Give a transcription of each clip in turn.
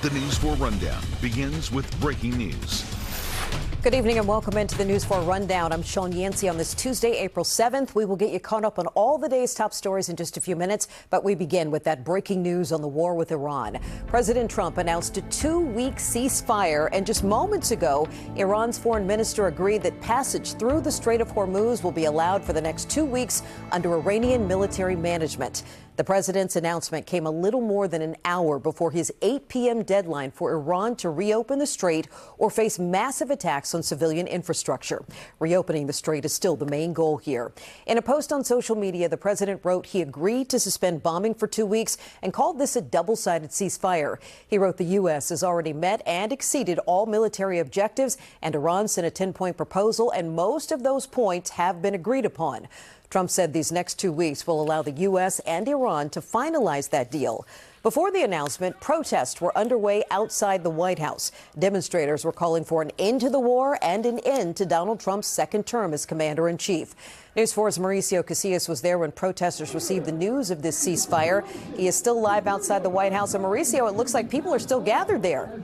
The News 4 Rundown begins with breaking news. Good evening and welcome into the News 4 Rundown. I'm Sean Yancey on this Tuesday, April 7th. We will get you caught up on all the day's top stories in just a few minutes, but we begin with that breaking news on the war with Iran. President Trump announced a 2-week ceasefire, and just moments ago, Iran's foreign minister agreed that passage through the Strait of Hormuz will be allowed for the next 2 weeks under Iranian military management. The president's announcement came a little more than an hour before his 8 p.m. deadline for Iran to reopen the strait or face massive attacks on civilian infrastructure. Reopening the strait is still the main goal here. In a post on social media, the president wrote he agreed to suspend bombing for 2 weeks and called this a double-sided ceasefire. He wrote the U.S. has already met and exceeded all military objectives, and Iran sent a 10-point proposal, and most of those points have been agreed upon. Trump said these next 2 weeks will allow the U.S. and Iran to finalize that deal. Before the announcement, protests were underway outside the White House. Demonstrators were calling for an end to the war and an end to Donald Trump's second term as commander-in-chief. News 4's Mauricio Casillas was there when protesters received the news of this ceasefire. He is still live outside the White House. And Mauricio, it looks like people are still gathered there.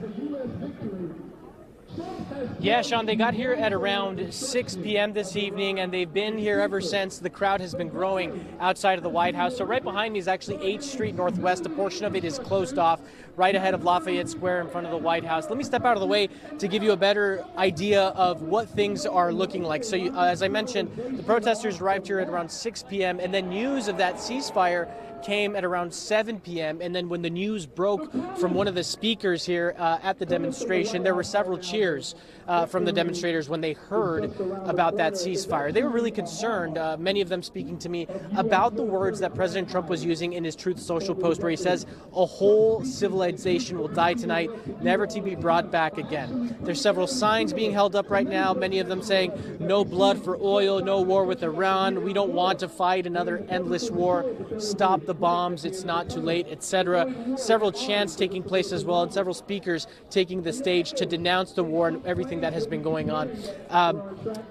Yeah, Sean, they got here at around 6 p.m. this evening, and they've been here ever since. The crowd has been growing outside of the White House. So right behind me is actually 8th Street Northwest. A portion of it is closed off right ahead of Lafayette Square in front of the White House. Let me step out of the way to give you a better idea of what things are looking like. So as I mentioned, the protesters arrived here at around 6 p.m., and then news of that ceasefire came at around 7 p.m. And then when the news broke from one of the speakers here at the demonstration, there were several cheers from the demonstrators when they heard about that ceasefire. They were really concerned, many of them speaking to me, about the words that President Trump was using in his Truth Social post, where he says a whole civilization will die tonight, never to be brought back again. There's several signs being held up right now, many of them saying no blood for oil, no war with Iran, we don't want to fight another endless war, stop the bombs, it's not too late, etc. Several chants taking place as well, and several speakers taking the stage to denounce the war and everything that has been going on.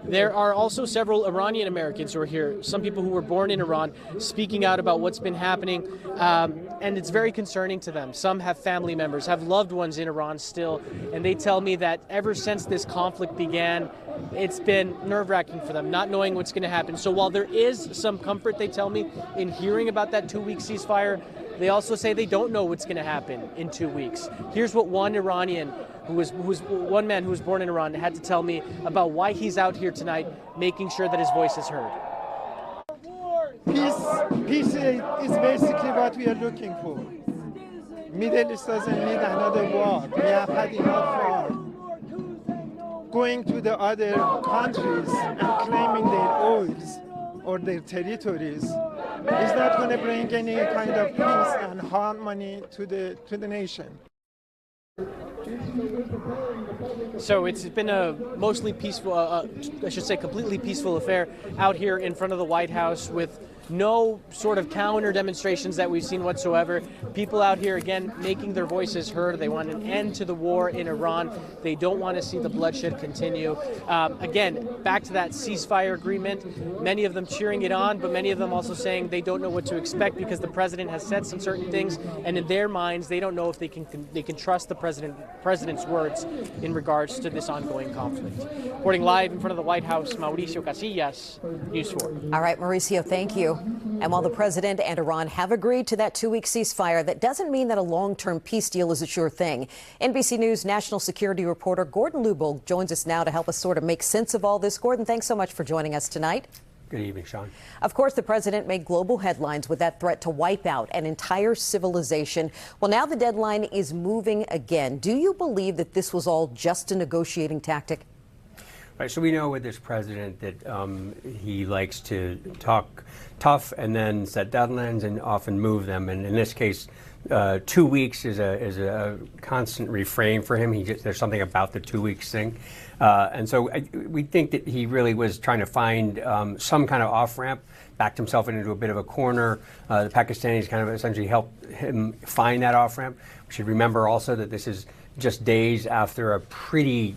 There are also several Iranian-Americans who are here, some people who were born in Iran, speaking out about what's been happening, and it's very concerning to them. Some have family members, have loved ones in Iran still, and they tell me that ever since this conflict began, it's been nerve-wracking for them, not knowing what's going to happen. So while there is some comfort, they tell me, in hearing about that 2-week ceasefire, they also say they don't know what's going to happen in 2 weeks. Here's what one Iranian, one man who was born in Iran, had to tell me about why he's out here tonight, making sure that his voice is heard. Peace is basically what we are looking for. Middle East doesn't need another war. We have had enough war. Going to the other countries and claiming their oils or their territories is not going to bring any kind of peace and harmony to the nation. So it's been a mostly peaceful, I should say completely peaceful affair out here in front of the White House, with no sort of counter demonstrations that we've seen whatsoever. People out here, again, making their voices heard. They want an end to the war in Iran. They don't want to see the bloodshed continue. Again, back to that ceasefire agreement, many of them cheering it on, but many of them also saying they don't know what to expect because the president has said some certain things, and in their minds, they don't know if they can trust the president's words in regards to this ongoing conflict. Reporting live in front of the White House, Mauricio Casillas, News 4. All right, Mauricio, thank you. And while the president and Iran have agreed to that 2-week ceasefire, that doesn't mean that a long-term peace deal is a sure thing. NBC News national security reporter Gordon Lubel joins us now to help us sort of make sense of all this. Gordon, thanks so much for joining us tonight. Good evening, Sean. Of course, the president made global headlines with that threat to wipe out an entire civilization. Well, now the deadline is moving again. Do you believe that this was all just a negotiating tactic? Right, so we know with this president that he likes to talk tough and then set deadlines and often move them. And in this case, 2 weeks is a constant refrain for him. There's something about the 2 weeks thing. And so we think that he really was trying to find some kind of off-ramp, backed himself into a bit of a corner. The Pakistanis kind of essentially helped him find that off-ramp. We should remember also that this is just days after a pretty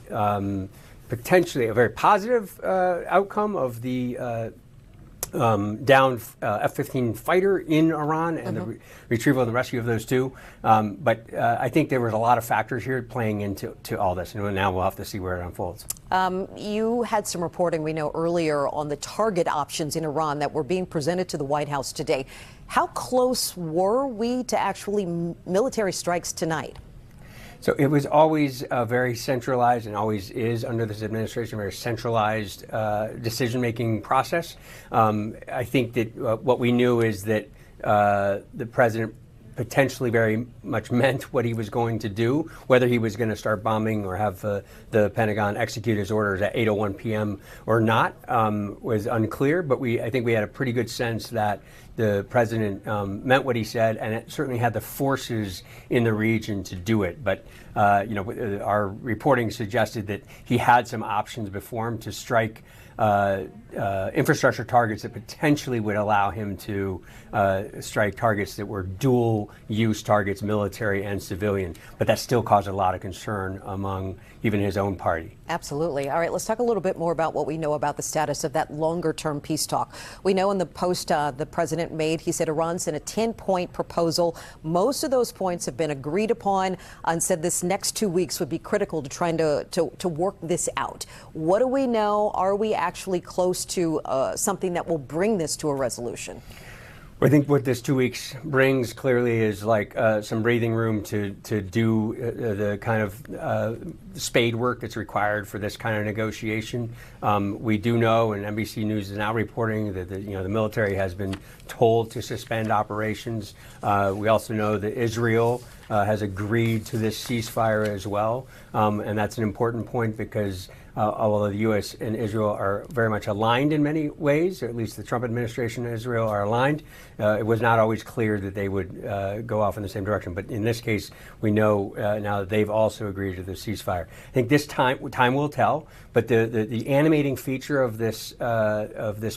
potentially a very positive outcome of the downed F-15 fighter in Iran and the retrieval and the rescue of those two. But I think there was a lot of factors here playing into all this, and now we'll have to see where it unfolds. You had some reporting, we know, earlier on the target options in Iran that were being presented to the White House today. How close were we to actually military strikes tonight? So it was always very centralized, and always is under this administration, very centralized decision-making process. I think that what we knew is that the president potentially very much meant what he was going to do. Whether he was going to start bombing or have the Pentagon execute his orders at 8:01 p.m. or not was unclear, but I think we had a pretty good sense that the president meant what he said, and it certainly had the forces in the region to do it. But our reporting suggested that he had some options before him to strike infrastructure targets that potentially would allow him to strike targets that were dual-use targets, military and civilian. But that still caused a lot of concern among even his own party. Absolutely. All right, let's talk a little bit more about what we know about the status of that longer-term peace talk. We know in the post the president made, he said Iran sent a 10-point proposal. Most of those points have been agreed upon, and said this next 2 weeks would be critical to trying to work this out. What do we know? Are we actually close to something that will bring this to a resolution? I think what this 2 weeks brings clearly is like some breathing room to do the kind of spade work that's required for this kind of negotiation. We do know, and NBC News is now reporting that the military has been told to suspend operations. We also know that Israel has agreed to this ceasefire as well, and that's an important point because although the U.S. and Israel are very much aligned in many ways, or at least the Trump administration and Israel are aligned, it was not always clear that they would go off in the same direction. But in this case, we know now that they've also agreed to the ceasefire. I think this time will tell, but the animating feature of this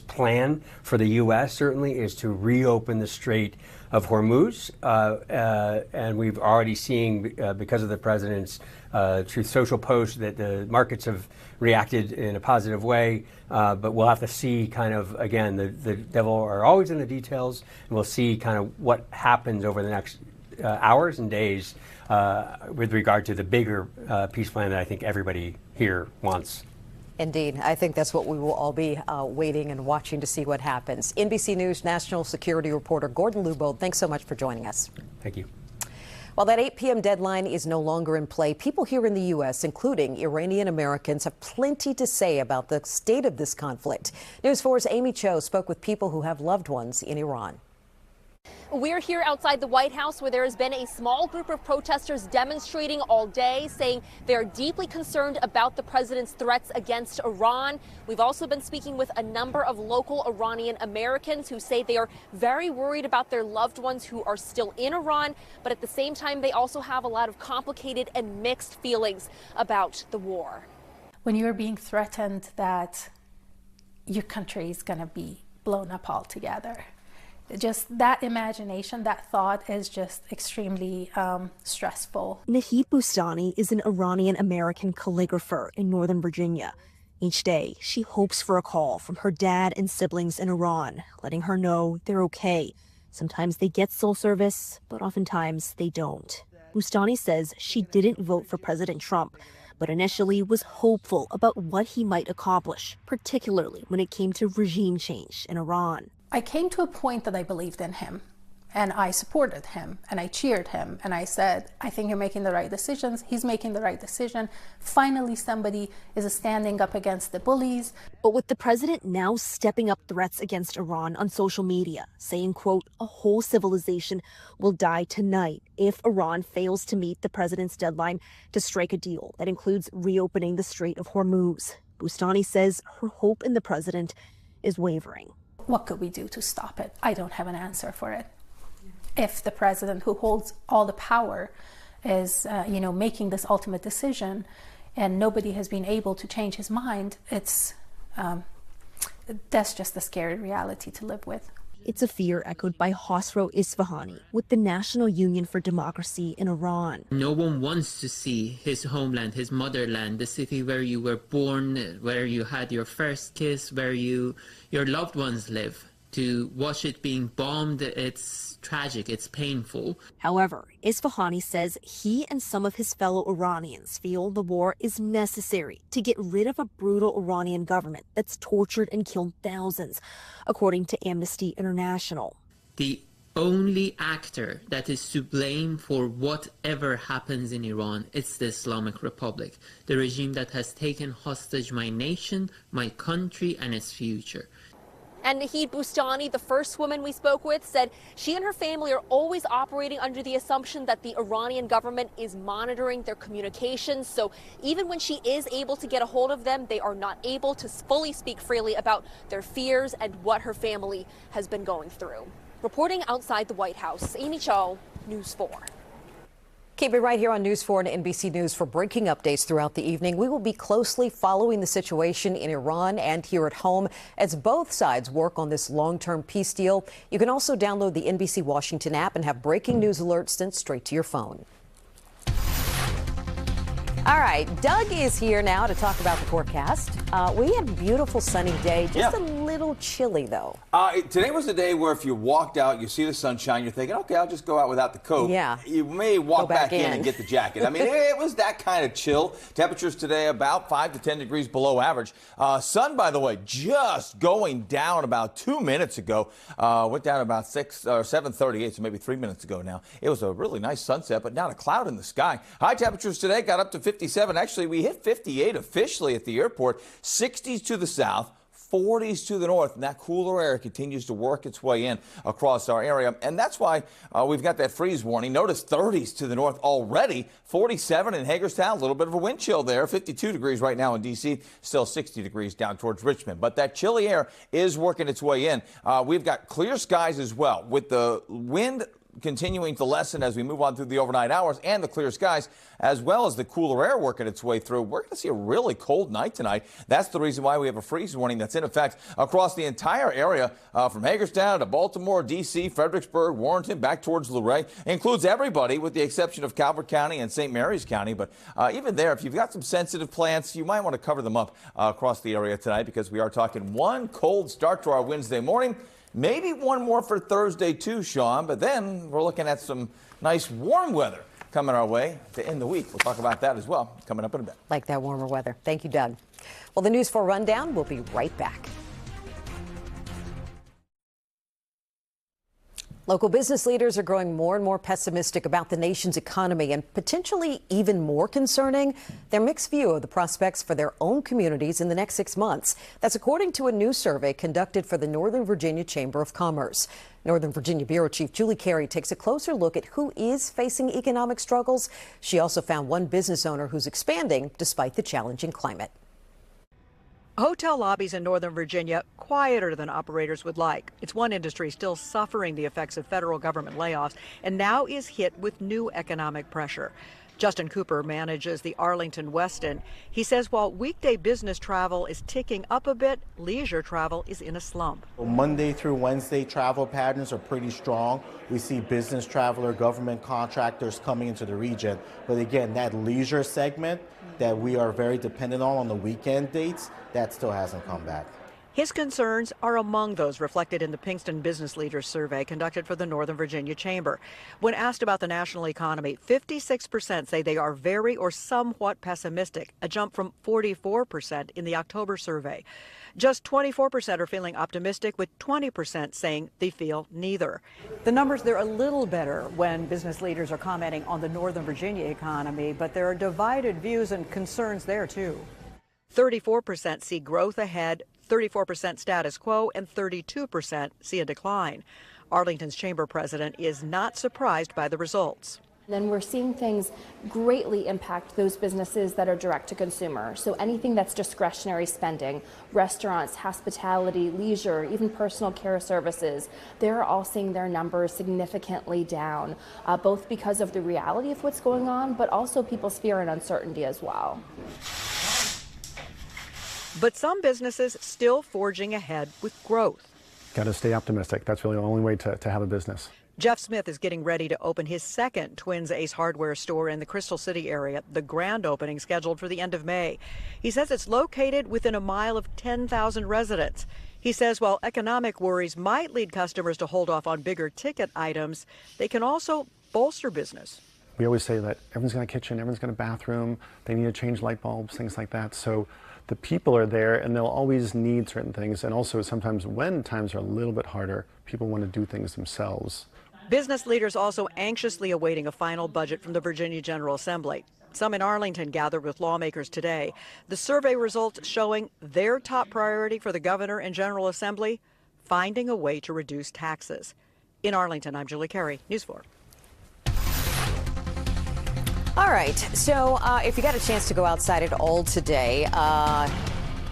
plan for the U.S. certainly is to reopen the Strait of Hormuz, and we've already seen, because of the president's Truth Social post, that the markets have reacted in a positive way, but we'll have to see kind of, again, the devil are always in the details, and we'll see kind of what happens over the next hours and days with regard to the bigger peace plan that I think everybody here wants. Indeed. I think that's what we will all be waiting and watching to see what happens. NBC News national security reporter Gordon Lubold, thanks so much for joining us. Thank you. While that 8 p.m. deadline is no longer in play, people here in the U.S., including Iranian-Americans, have plenty to say about the state of this conflict. News 4's Amy Cho spoke with people who have loved ones in Iran. We're here outside the White House, where there has been a small group of protesters demonstrating all day, saying they are deeply concerned about the president's threats against Iran. We've also been speaking with a number of local Iranian Americans who say they are very worried about their loved ones who are still in Iran, but at the same time, they also have a lot of complicated and mixed feelings about the war. When you're being threatened that your country is going to be blown up altogether, just that imagination, that thought is just extremely stressful. Nahid Bustani is an Iranian-American calligrapher in Northern Virginia. Each day, she hopes for a call from her dad and siblings in Iran, letting her know they're okay. Sometimes they get cell service, but oftentimes they don't. Bustani says she didn't vote for President Trump, but initially was hopeful about what he might accomplish, particularly when it came to regime change in Iran. I came to a point that I believed in him, and I supported him, and I cheered him, and I said, I think you're making the right decisions. He's making the right decision. Finally, somebody is standing up against the bullies. But with the president now stepping up threats against Iran on social media, saying, quote, a whole civilization will die tonight if Iran fails to meet the president's deadline to strike a deal that includes reopening the Strait of Hormuz, Bustani says her hope in the president is wavering. What could we do to stop it? I don't have an answer for it. If the president, who holds all the power, is making this ultimate decision, and nobody has been able to change his mind, that's just a scary reality to live with. It's a fear echoed by Khosrow Isfahani with the National Union for Democracy in Iran. No one wants to see his homeland, his motherland, the city where you were born, where you had your first kiss, where your loved ones live, To watch it being bombed, it's tragic, it's painful. However, Isfahani says he and some of his fellow Iranians feel the war is necessary to get rid of a brutal Iranian government that's tortured and killed thousands, according to Amnesty International. The only actor that is to blame for whatever happens in Iran, it's the Islamic Republic, the regime that has taken hostage my nation, my country, and its future. And Nahid Bustani, the first woman we spoke with, said she and her family are always operating under the assumption that the Iranian government is monitoring their communications. So even when she is able to get a hold of them, they are not able to fully speak freely about their fears and what her family has been going through. Reporting outside the White House, Amy Cho, News 4. Keep it right here on News 4 and NBC News for breaking updates throughout the evening. We will be closely following the situation in Iran and here at home as both sides work on this long-term peace deal. You can also download the NBC Washington app and have breaking news alerts sent straight to your phone. All right, Doug is here now to talk about the forecast. We had a beautiful sunny day, just a little chilly though. Today was the day where if you walked out, you see the sunshine, you're thinking, okay, I'll just go out without the coat. Yeah. You may walk back in in and get the jacket. I mean, it was that kind of chill. Temperatures today about 5 to 10 degrees below average. Sun, by the way, just going down about 2 minutes ago. Went down about 7:38, so maybe 3 minutes ago now. It was a really nice sunset, but not a cloud in the sky. High temperatures today got up to 57. Actually, we hit 58 officially at the airport. 60s to the south, 40s to the north, and that cooler air continues to work its way in across our area. And that's why we've got that freeze warning. Notice 30s to the north already, 47 in Hagerstown, a little bit of a wind chill there, 52 degrees right now in D.C., still 60 degrees down towards Richmond. But that chilly air is working its way in. We've got clear skies as well, with the wind continuing to lessen as we move on through the overnight hours and the clear skies, as well as the cooler air working its way through. We're going to see a really cold night tonight. That's the reason why we have a freeze warning that's in effect across the entire area from Hagerstown to Baltimore, D.C., Fredericksburg, Warrenton, back towards Luray. It includes everybody with the exception of Calvert County and St. Mary's County. But even there, if you've got some sensitive plants, you might want to cover them up across the area tonight, because we are talking one cold start to our Wednesday morning. Maybe one more for Thursday, too, Sean. But then we're looking at some nice warm weather coming our way to end the week. We'll talk about that as well coming up in a bit. Like that warmer weather. Thank you, Doug. Well, the News 4 Rundown will be right back. Local business leaders are growing more and more pessimistic about the nation's economy, and potentially even more concerning, their mixed view of the prospects for their own communities in the next 6 months. That's according to a new survey conducted for the Northern Virginia Chamber of Commerce. Northern Virginia Bureau Chief Julie Carey takes a closer look at who is facing economic struggles. She also found one business owner who's expanding despite the challenging climate. Hotel lobbies in Northern Virginia quieter than operators would like. It's one industry still suffering the effects of federal government layoffs and now is hit with new economic pressure. Justin Cooper manages the Arlington Westin. He says while weekday business travel is ticking up a bit, leisure travel is in a slump. Monday through Wednesday travel patterns are pretty strong. We see business traveler, government contractors coming into the region. But again, that leisure segment that we are very dependent on the weekend dates, that still hasn't come back. His concerns are among those reflected in the Pinkston Business Leaders Survey conducted for the Northern Virginia Chamber. When asked about the national economy, 56% say they are very or somewhat pessimistic, a jump from 44% in the October survey. Just 24% are feeling optimistic, with 20% saying they feel neither. The numbers, they're a little better when business leaders are commenting on the Northern Virginia economy, but there are divided views and concerns there, too. 34% see growth ahead, 34% status quo, and 32% see a decline. Arlington's chamber president is not surprised by the results. Then we're seeing things greatly impact those businesses that are direct to consumer. So anything that's discretionary spending, restaurants, hospitality, leisure, even personal care services, they're all seeing their numbers significantly down, both because of the reality of what's going on, but also people's fear and uncertainty as well. But some businesses still forging ahead with growth. Got to stay optimistic. That's really the only way to have a business. Jeff Smith is getting ready to open his second Twins Ace hardware store in the Crystal City area, the grand opening scheduled for the end of May. He says it's located within a mile of 10,000 residents. He says while economic worries might lead customers to hold off on bigger ticket items, they can also bolster business. We always say that everyone's got a kitchen, everyone's got a bathroom, they need to change light bulbs, things like that. So the people are there and they'll always need certain things. And also sometimes when times are a little bit harder, people want to do things themselves. Business leaders also anxiously awaiting a final budget from the Virginia General Assembly. Some in Arlington gathered with lawmakers today. The survey results showing their top priority for the governor and General Assembly, finding a way to reduce taxes. In Arlington, I'm Julie Carey, News 4. All right, so if you got a chance to go outside at all today,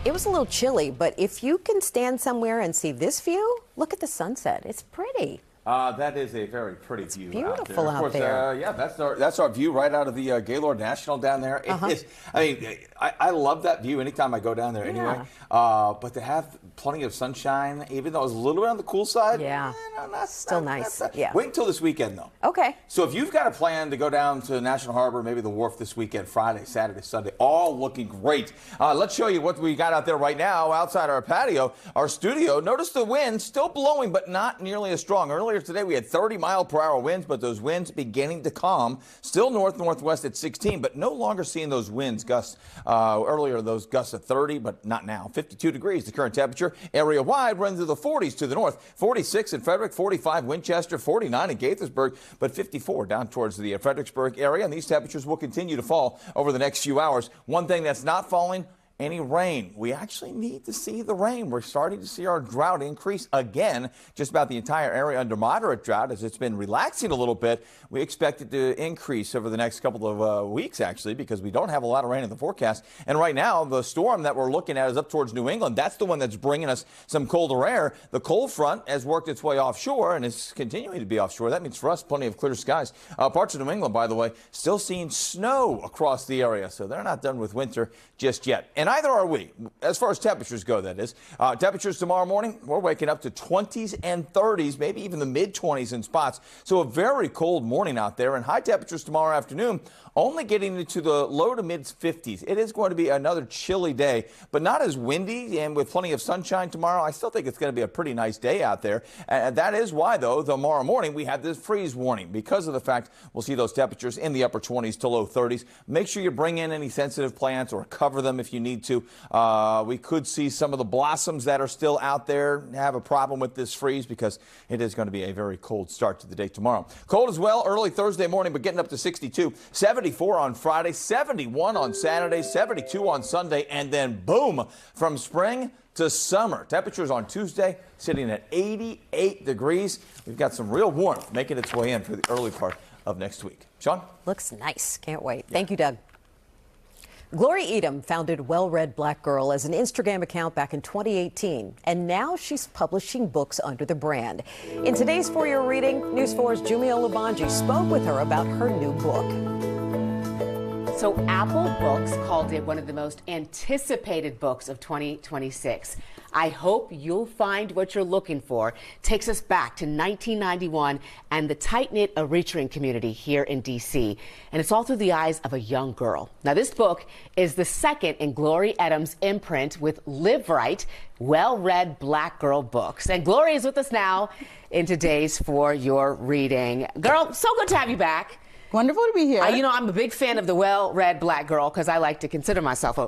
it was a little chilly, but if you can stand somewhere and see this view, look at the sunset. It's pretty. That is a very pretty view beautiful out there. out there. Yeah, that's our view right out of the Gaylord National down there. It is, I mean, I love that view anytime I go down there anyway. But to have plenty of sunshine, even though it's a little bit on the cool side, still nice. Yeah. Wait until this weekend, though. Okay. So if you've got a plan to go down to National Harbor, maybe the wharf this weekend, Friday, Saturday, Sunday, all looking great. Let's show you what we got out there right now outside our patio, our studio. Notice the wind still blowing, but not nearly as strong. Earlier today, we had 30-mile-per-hour winds, but those winds beginning to calm. Still north-northwest at 16, but no longer seeing those winds gusts. Earlier, those gusts at 30, but not now. 52 degrees, the current temperature. Area-wide runs to the 40s to the north. 46 in Frederick, 45 Winchester, 49 in Gaithersburg, but 54 down towards the Fredericksburg area. And these temperatures will continue to fall over the next few hours. One thing that's not falling, any rain. We actually need to see the rain. We're starting to see our drought increase again, just about the entire area under moderate drought as it's been relaxing a little bit. We expect it to increase over the next couple of weeks, actually, because we don't have a lot of rain in the forecast. And right now, the storm that we're looking at is up towards New England. That's the one that's bringing us some colder air. The cold front has worked its way offshore and is continuing to be offshore. That means for us, plenty of clear skies. Parts of New England, by the way, still seeing snow across the area, so they're not done with winter just yet. And neither are we, as far as temperatures go, that is. Temperatures tomorrow morning, we're waking up to 20s and 30s, maybe even the mid-20s in spots. So a very cold morning out there. And high temperatures tomorrow afternoon, only getting into the low to mid-50s. It is going to be another chilly day, but not as windy and with plenty of sunshine tomorrow. I still think it's going to be a pretty nice day out there. And that is why, though, tomorrow morning we have this freeze warning because of the fact we'll see those temperatures in the upper 20s to low 30s. Make sure you bring in any sensitive plants or cover them if you need to. We could see some of the blossoms that are still out there have a problem with this freeze because it is going to be a very cold start to the day tomorrow. Cold as well early Thursday morning, but getting up to 62, 74 on Friday, 71 on Saturday, 72 on Sunday, and then boom, from spring to summer. Temperatures on Tuesday sitting at 88 degrees. We've got some real warmth making its way in for the early part of next week. Sean? Looks nice. Can't wait. Thank you, Doug. Gloria Edom founded Well Read Black Girl as an Instagram account back in 2018, and now she's publishing books under the brand. In today's For Your Reading, News 4's Jumio Labanji spoke with her about her new book. So Apple Books called it one of the most anticipated books of 2026. I hope you'll find what you're looking for. Takes us back to 1991 and the tight-knit Eritrean community here in D.C. And it's all through the eyes of a young girl. Now, this book is the second in Gloria Edom's imprint with Live Right, Well-Read Black Girl books. And Gloria is with us now in today's For Your Reading. Girl, so good to have you back. Wonderful to be here. You know, I'm a big fan of the well-read black girl because I like to consider myself a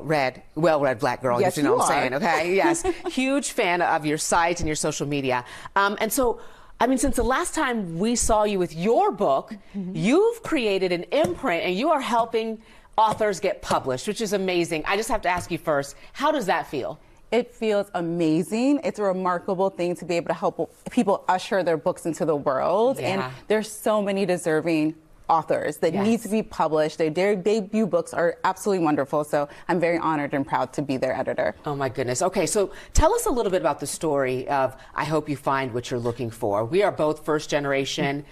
well-read black girl. Yes, you know you what I'm are. saying, okay? Yes. Huge fan of your site and your social media. And so, I mean, since the last time we saw you with your book, you've created an imprint and you are helping authors get published, which is amazing. I just have to ask you first, how does that feel? It feels amazing. It's a remarkable thing to be able to help people usher their books into the world. Yeah. And there's so many deserving authors that need to be published. Their debut books are absolutely wonderful. So I'm very honored and proud to be their editor. Oh my goodness. Okay, so tell us a little bit about the story of I Hope You Find What You're Looking For. We are both first generation,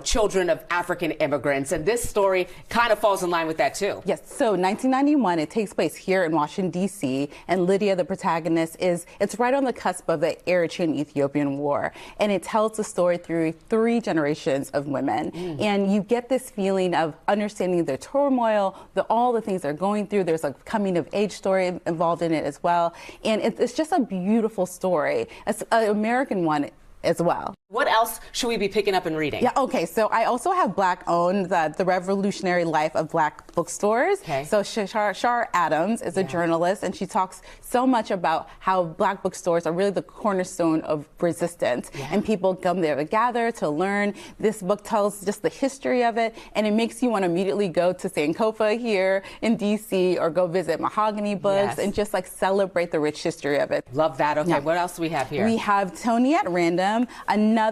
children of African immigrants, and this story kind of falls in line with that too. Yes, so 1991, it takes place here in Washington, D.C., and Lydia, the protagonist, it's right on the cusp of the Eritrean-Ethiopian War, and it tells the story through 3 generations of women. And you you get this feeling of understanding their turmoil, all the things they're going through. There's a coming of age story involved in it as well. And it's just a beautiful story. It's an American one as well. What else should we be picking up and reading? Yeah, okay, so I also have Black-owned, the Revolutionary Life of Black Bookstores. Okay. So Shar Adams is a journalist, and she talks so much about how Black bookstores are really the cornerstone of resistance. And people come there to gather, to learn. This book tells just the history of it, and it makes you want to immediately go to Sankofa here in DC or go visit Mahogany Books and just like celebrate the rich history of it. Love that. Okay, what else do we have here? We have Tony at Random, another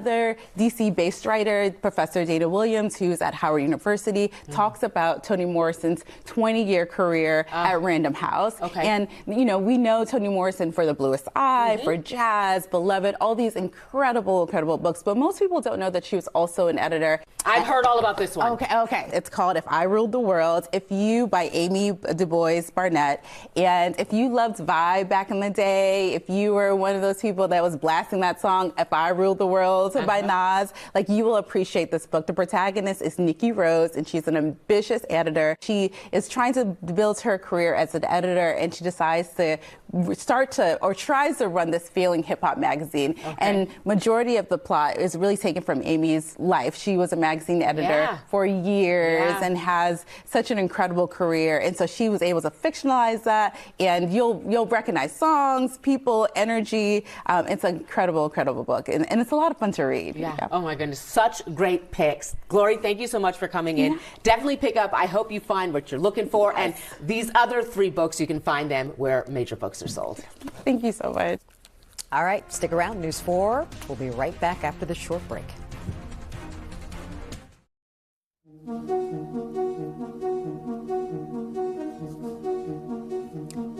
DC-based writer, Professor Dana Williams, who's at Howard University, talks about Toni Morrison's 20-year career at Random House. And, you know, we know Toni Morrison for The Bluest Eye, for Jazz, Beloved, all these incredible, incredible books. But most people don't know that she was also an editor. I've heard all about this one. Okay. It's called If I Ruled the World, by Amy Du Bois Barnett. And if you loved Vibe back in the day, if you were one of those people that was blasting that song, If I Ruled the World by Nas, like, you will appreciate this book. The protagonist is Nikki Rose, and she's an ambitious editor. She is trying to build her career as an editor, and she decides to tries to run this failing hip-hop magazine. And majority of the plot is really taken from Amy's life. She was a magazine editor for years and has such an incredible career. And so she was able to fictionalize that, and you'll recognize songs, people, energy. It's an incredible, incredible book. And it's a lot of fun to read. Oh my goodness, such great picks. Glory, thank you so much for coming in. Definitely pick up. I hope you find what you're looking for. And these other 3 books, you can find them where major books are sold. Thank you so much. All right, stick around. News 4. We'll be right back after this short break.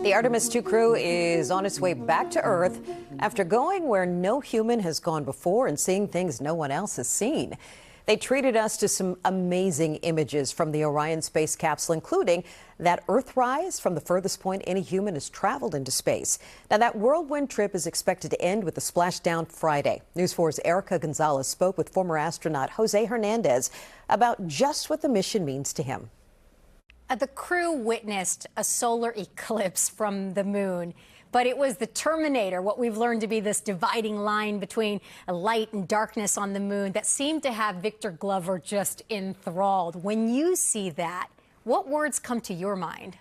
The Artemis II crew is on its way back to Earth after going where no human has gone before and seeing things no one else has seen. They treated us to some amazing images from the Orion space capsule, including that Earthrise from the furthest point any human has traveled into space. Now, that whirlwind trip is expected to end with a splashdown Friday. News 4's Erica Gonzalez spoke with former astronaut Jose Hernandez about just what the mission means to him. The crew witnessed a solar eclipse from the moon, but it was the Terminator, what we've learned to be this dividing line between light and darkness on the moon, that seemed to have Victor Glover just enthralled. When you see that, what words come to your mind?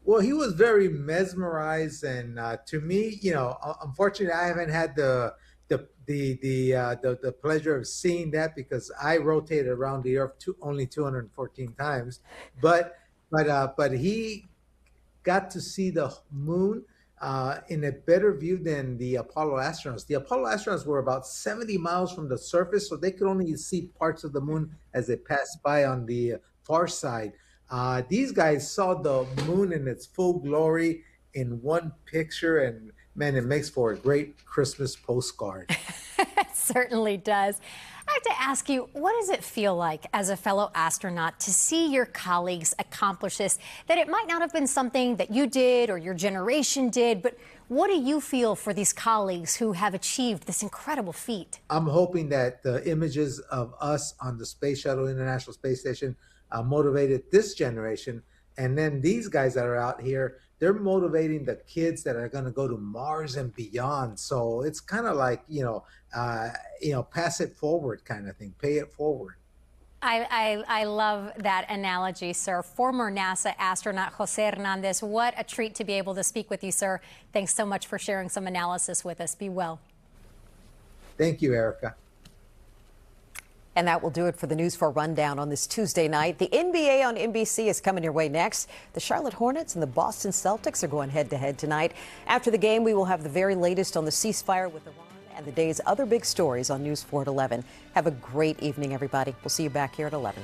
Well, he was very mesmerized, and to me, you know, unfortunately, I haven't had the pleasure of seeing that because I rotated around the Earth only 214 times, but he got to see the moon in a better view than the Apollo astronauts. The Apollo astronauts were about 70 miles from the surface, so they could only see parts of the moon as they passed by on the far side. These guys saw the moon in its full glory in one picture, and man, it makes for a great Christmas postcard. It certainly does. I have to ask you, what does it feel like as a fellow astronaut to see your colleagues accomplish this? That it might not have been something that you did or your generation did, but what do you feel for these colleagues who have achieved this incredible feat? I'm hoping that the images of us on the Space Shuttle International Space Station motivated this generation. And then these guys that are out here, they're motivating the kids that are going to go to Mars and beyond. So it's kind of like, pass it forward kind of thing, pay it forward. I love that analogy, sir. Former NASA astronaut Jose Hernandez, what a treat to be able to speak with you, sir. Thanks so much for sharing some analysis with us. Be well. Thank you, Erica. And that will do it for the News 4 Rundown on this Tuesday night. The NBA on NBC is coming your way next. The Charlotte Hornets and the Boston Celtics are going head-to-head tonight. After the game, we will have the very latest on the ceasefire with Iran and the day's other big stories on News 4 at 11. Have a great evening, everybody. We'll see you back here at 11.